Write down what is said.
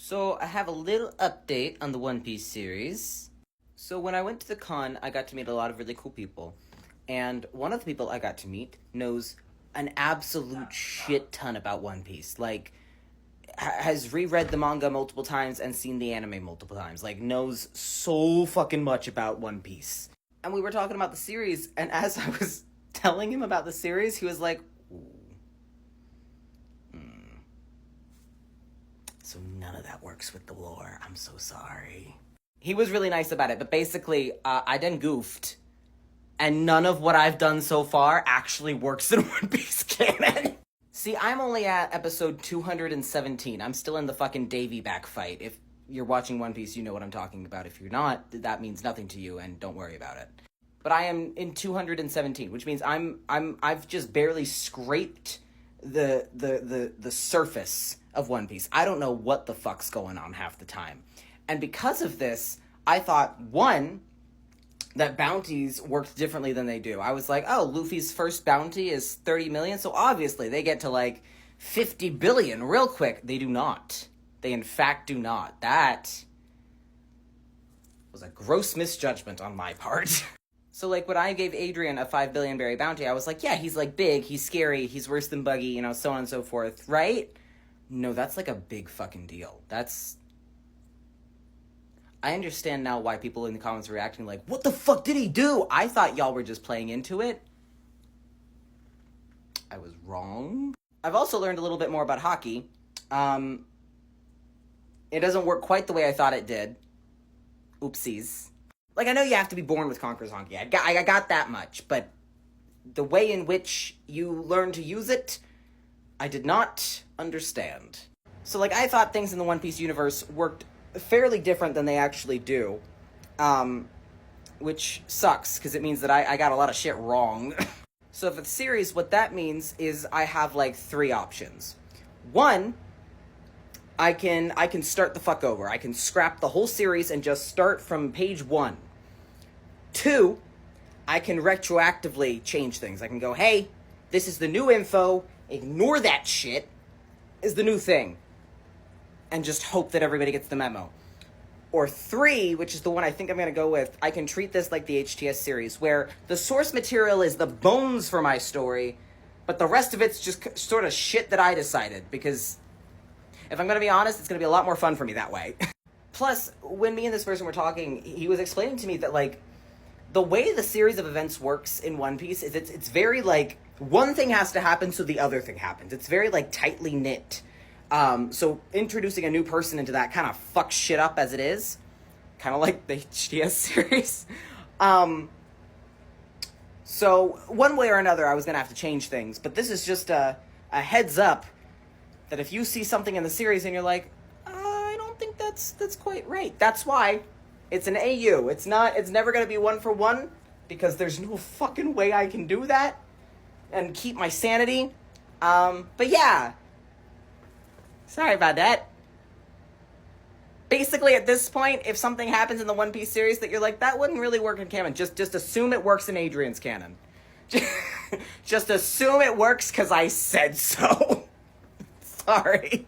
So I have a little update on the One Piece series. So when I went to the con, I got to meet a lot of really cool people. And one of the people I got to meet knows an absolute shit ton about One Piece. Like, has reread the manga multiple times and seen the anime multiple times. Like, knows so fucking much about One Piece. And we were talking about the series, and as I was telling him about the series, he was like, ooh. So none of that works with the lore. I'm so sorry. He was really nice about it, but basically, I done goofed. And none of what I've done so far actually works in One Piece canon. See, I'm only at episode 217. I'm still in the fucking Davy back fight. If you're watching One Piece, you know what I'm talking about. If you're not, that means nothing to you, and don't worry about it. But I am in 217, which means I've just barely scraped the surface of One Piece. I don't know what the fuck's going on half the time. And because of this, I thought, one, that bounties worked differently than they do. I was like, oh, Luffy's first bounty is 30 million, so obviously they get to, like, 50 billion real quick. They do not. They, in fact, do not. That was a gross misjudgment on my part. So, like, when I gave Adrian a 5 billion berry bounty, I was like, yeah, he's, like, big, he's scary, he's worse than Buggy, you know, so on and so forth, right? No, that's, like, a big fucking deal. I understand now why people in the comments are reacting like, what the fuck did he do? I thought y'all were just playing into it. I was wrong. I've also learned a little bit more about hockey. It doesn't work quite the way I thought it did. Oopsies. Like, I know you have to be born with Conqueror's Honky. I got that much, but the way in which you learn to use it, I did not understand. So, like, I thought things in the One Piece universe worked fairly different than they actually do, which sucks, because it means that I got a lot of shit wrong. So for the series, what that means is I have, like, 3 options. One, I can start the fuck over. I can scrap the whole series and just start from page 1. 2, I can retroactively change things. I can go, hey, this is the new info, ignore that shit, is the new thing. And just hope that everybody gets the memo. Or 3, which is the one I think I'm going to go with, I can treat this like the HTS series, where the source material is the bones for my story, but the rest of it's just sort of shit that I decided, because if I'm going to be honest, it's going to be a lot more fun for me that way. Plus, when me and this person were talking, he was explaining to me that, like, the way the series of events works in One Piece is it's very, like, one thing has to happen so the other thing happens. It's very, like, tightly knit. So introducing a new person into that kind of fucks shit up as it is. Kind of like the HTS series. So one way or another, I was going to have to change things. But this is just a heads up that if you see something in the series and you're like, I don't think that's quite right. That's why it's an AU. It's never going to be 1-for-1 because there's no fucking way I can do that and keep my sanity. But yeah. Sorry about that. Basically, at this point, if something happens in the One Piece series that you're like, that wouldn't really work in canon, just assume it works in Adrian's canon. Just assume it works because I said so. Sorry.